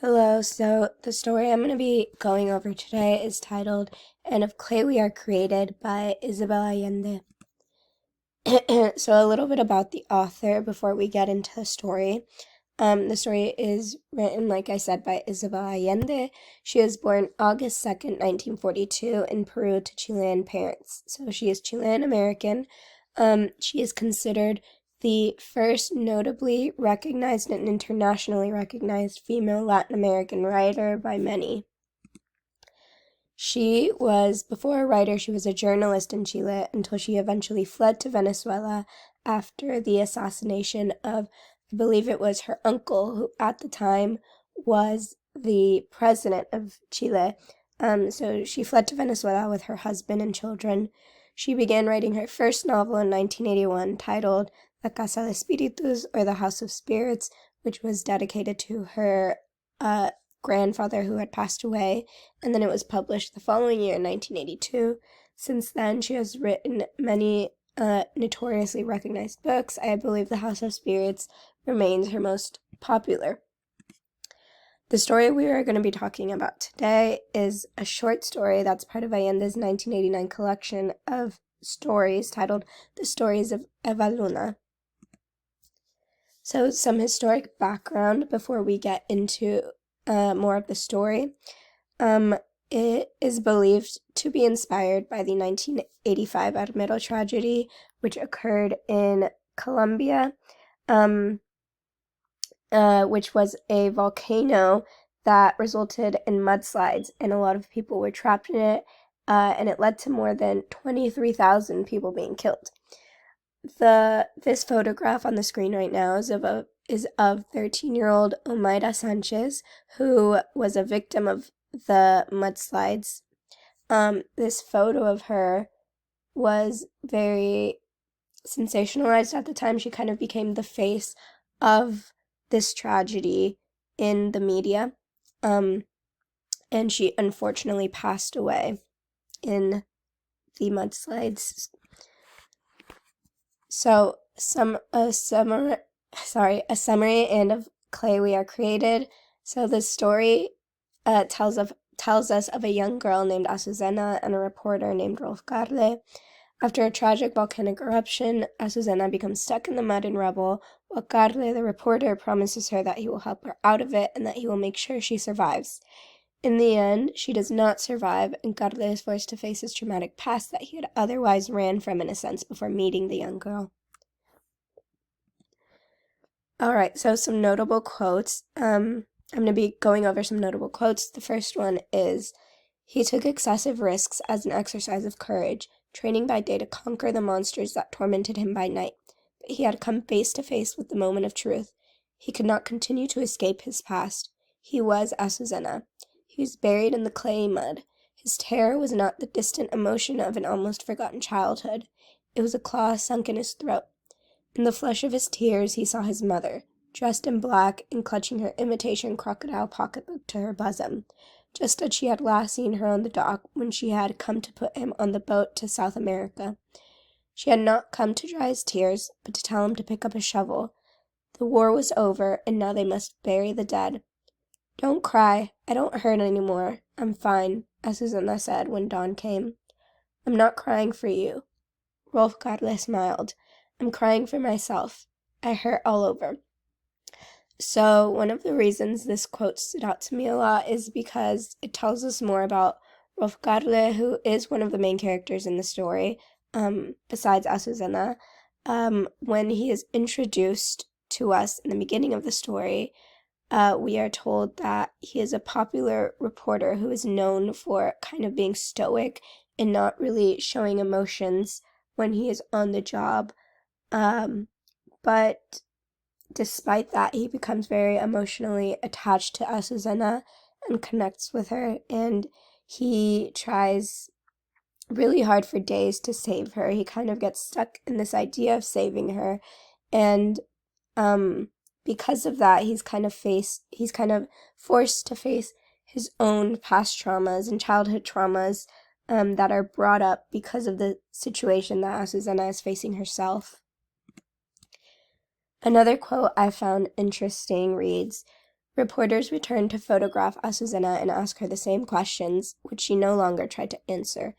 Hello, so the story I'm going to be going over today is titled And of Clay We Are Created by Isabel Allende. So a little bit about the author before we get into the story. The story is written, like I said, by Isabel Allende. She was born August 2nd, 1942 in Peru to Chilean parents. So she is Chilean American. She is considered the first notably recognized and internationally recognized female Latin American writer by many. Before a writer, she was a journalist in Chile until she eventually fled to Venezuela after the assassination of, I believe it was her uncle, who at the time was the president of Chile. So she fled to Venezuela with her husband and children. She began writing her first novel in 1981 titled La Casa de Espíritus, or The House of Spirits, which was dedicated to her grandfather who had passed away, and then it was published the following year in 1982. Since then, she has written many notoriously recognized books. I believe The House of Spirits remains her most popular. The story we are going to be talking about today is a short story that's part of Allende's 1989 collection of stories titled The Stories of Eva Luna. So some historic background before we get into more of the story. It is believed to be inspired by the 1985 Armero tragedy, which occurred in Colombia, which was a volcano that resulted in mudslides, and a lot of people were trapped in it, and it led to more than 23,000 people being killed. This photograph on the screen right now is of 13-year-old Omaira Sanchez, who was a victim of the mudslides. This photo of her was very sensationalized at the time. She kind of became the face of this tragedy in the media, and she unfortunately passed away in the mudslides. So, a summary and of Clay We Are Created. So the story tells us of a young girl named Azucena and a reporter named Rolf Garle. After a tragic volcanic eruption, Azucena becomes stuck in the mud and rubble, while Garle, the reporter, promises her that he will help her out of it and that he will make sure she survives. In the end, she does not survive, and Garle is forced to face his traumatic past that he had otherwise ran from, in a sense, before meeting the young girl. Alright, so some notable quotes. I'm going to be going over some notable quotes. The first one is, "He took excessive risks as an exercise of courage, training by day to conquer the monsters that tormented him by night. But he had come face to face with the moment of truth. He could not continue to escape his past. He was Azucena. He was buried in the clayey mud. His terror was not the distant emotion of an almost forgotten childhood. It was a claw sunk in his throat. In the flush of his tears he saw his mother, dressed in black and clutching her imitation crocodile pocketbook to her bosom, just as she had last seen her on the dock when she had come to put him on the boat to South America. She had not come to dry his tears, but to tell him to pick up a shovel. The war was over, and now they must bury the dead. 'Don't cry. I don't hurt any more. I'm fine,' Azucena said when dawn came. 'I'm not crying for you.' Rolf Garle smiled. 'I'm crying for myself. I hurt all over.' So one of the reasons this quote stood out to me a lot is because it tells us more about Rolf Garle, who is one of the main characters in the story, besides Azucena. When he is introduced to us in the beginning of the story, we are told that he is a popular reporter who is known for kind of being stoic and not really showing emotions when he is on the job. But despite that, he becomes very emotionally attached to Azucena and connects with her, and he tries really hard for days to save her. He kind of gets stuck in this idea of saving her, and because of that, he's kind of forced to face his own past traumas and childhood traumas that are brought up because of the situation that Azucena is facing herself. Another quote I found interesting reads, Reporters returned to photograph Azucena and ask her the same questions, which she no longer tried to answer.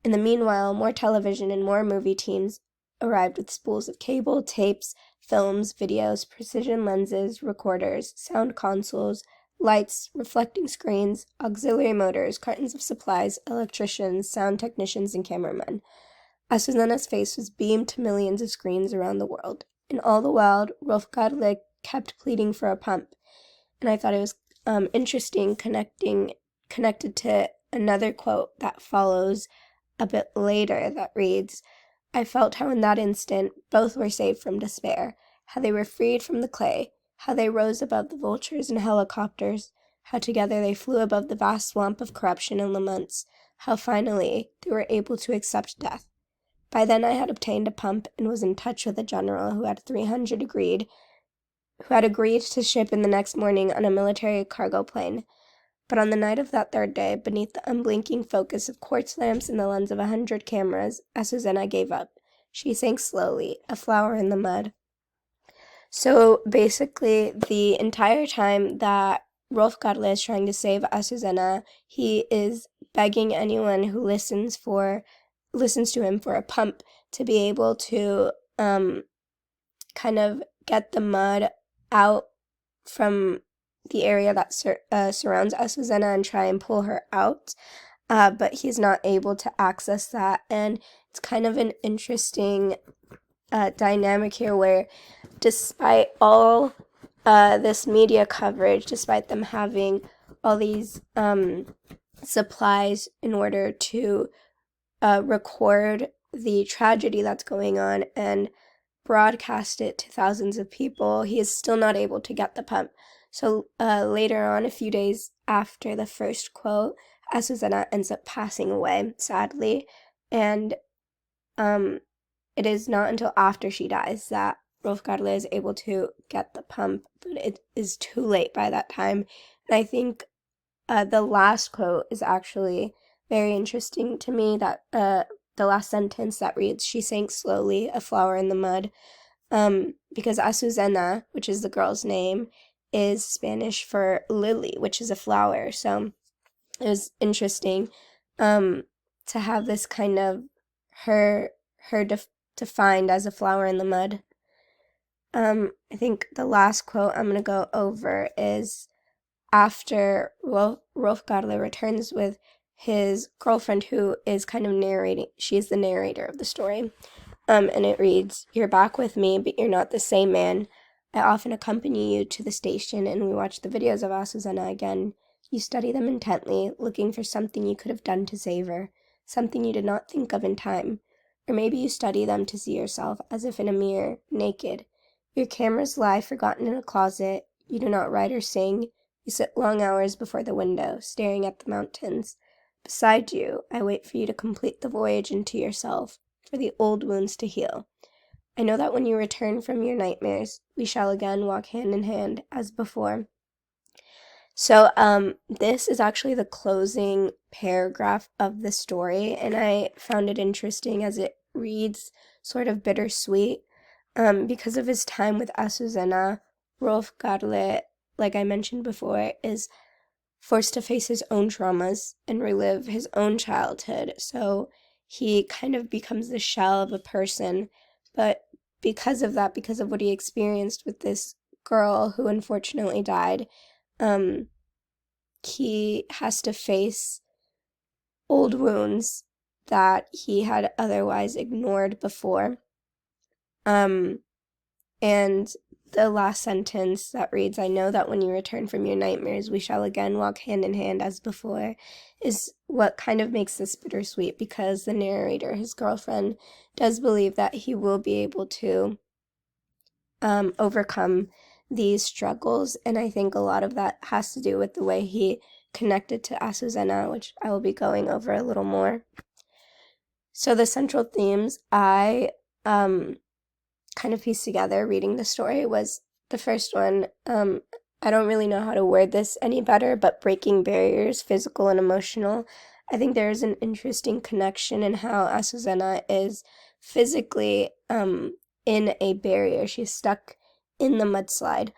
In the meanwhile, more television and more movie teams arrived with spools of cable, tapes, films, videos, precision lenses, recorders, sound consoles, lights, reflecting screens, auxiliary motors, cartons of supplies, electricians, sound technicians, and cameramen. Azucena's face was beamed to millions of screens around the world. And all the while, Rolf kept pleading for a pump. And I thought it was interesting connected to another quote that follows a bit later that reads, "I felt how in that instant both were saved from despair, how they were freed from the clay, how they rose above the vultures and helicopters, how together they flew above the vast swamp of corruption and laments, how finally they were able to accept death. By then I had obtained a pump and was in touch with a general who had agreed to ship in the next morning on a military cargo plane. But on the night of that third day, beneath the unblinking focus of quartz lamps and the lens of 100 cameras, Azucena gave up. She sank slowly, a flower in the mud." So basically, the entire time that Rolf Gadle is trying to save Azucena, he is begging anyone who listens to him for a pump to be able to kind of get the mud out from the area that surrounds Azucena and try and pull her out, but he's not able to access that. And it's kind of an interesting dynamic here where despite all this media coverage, despite them having all these supplies in order to record the tragedy that's going on and broadcast it to thousands of people, he is still not able to get the pump. So later on, a few days after the first quote, Azucena ends up passing away, sadly, and it is not until after she dies that Rolf Gadle is able to get the pump, but it is too late by that time. And I think the last quote is actually very interesting to me, that the last sentence that reads, "She sank slowly, a flower in the mud," because Azucena, which is the girl's name, is Spanish for lily, which is a flower. So it was interesting to have this kind of her defined as a flower in the mud. I think the last quote I'm going to go over is after Rolf Gadle returns with his girlfriend, who is kind of narrating. She's the narrator of the story. And it reads, "You're back with me, but you're not the same man. I often accompany you to the station and we watch the videos of Azucena again. You study them intently, looking for something you could have done to save her, something you did not think of in time. Or maybe you study them to see yourself as if in a mirror, naked. Your cameras lie forgotten in a closet. You do not write or sing. You sit long hours before the window, staring at the mountains. Beside you, I wait for you to complete the voyage into yourself, for the old wounds to heal. I know that when you return from your nightmares, we shall again walk hand in hand as before." So this is actually the closing paragraph of the story, and I found it interesting as it reads sort of bittersweet. Because of his time with Azucena, Rolf Gadle, like I mentioned before, is forced to face his own traumas and relive his own childhood. So he kind of becomes the shell of a person. But because of that, because of what he experienced with this girl who unfortunately died, he has to face old wounds that he had otherwise ignored before. And the last sentence that reads, "I know that when you return from your nightmares, we shall again walk hand in hand as before," is what kind of makes this bittersweet, because the narrator, his girlfriend, does believe that he will be able to overcome these struggles. And I think a lot of that has to do with the way he connected to Azucena, which I will be going over a little more. So the central themes I kind of pieced together reading the story was, the first one, I don't really know how to word this any better, but breaking barriers, physical and emotional. I think there is an interesting connection in how Azucena is physically in a barrier. She's stuck in the mudslide.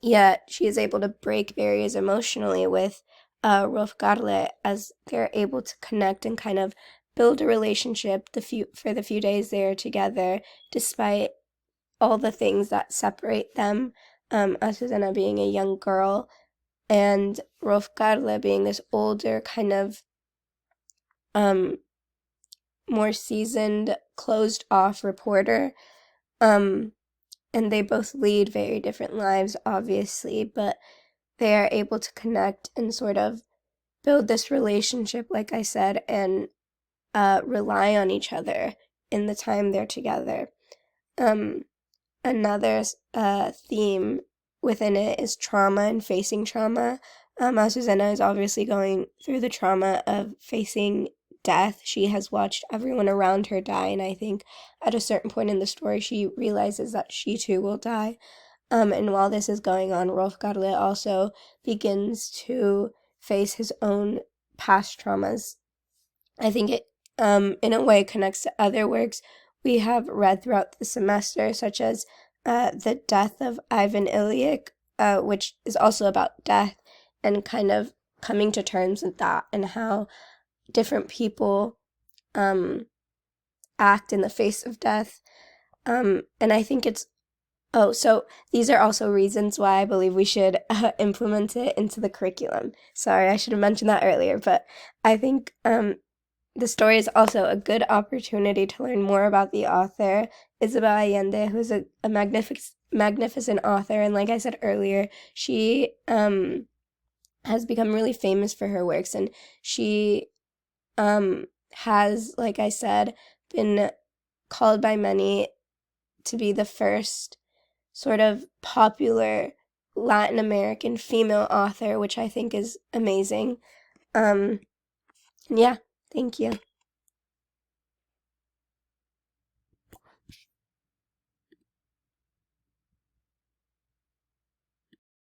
yet she is able to break barriers emotionally with Rolf Garle, as they're able to connect and kind of build a relationship for the few days they're together, despite all the things that separate them. Azucena being a young girl and Rolf Garle being this older, kind of um, more seasoned, closed off reporter. Um, and they both lead very different lives, obviously, but they are able to connect and sort of build this relationship, like I said, and rely on each other in the time they're together. Another theme within it is trauma and facing trauma. Azucena is obviously going through the trauma of facing death. She has watched everyone around her die, and I think at a certain point in the story, she realizes that she too will die. And while this is going on, Rolf Garle also begins to face his own past traumas. I think it, in a way, connects to other works we have read throughout the semester, such as The Death of Ivan Ilyich, which is also about death and kind of coming to terms with that and how different people act in the face of death. And I think it's so these are also reasons why I believe we should implement it into the curriculum. Sorry, I should have mentioned that earlier, but I think the story is also a good opportunity to learn more about the author, Isabel Allende, who's a magnificent author. And like I said earlier, she has become really famous for her works. And she has, like I said, been called by many to be the first sort of popular Latin American female author, which I think is amazing. Yeah, thank you.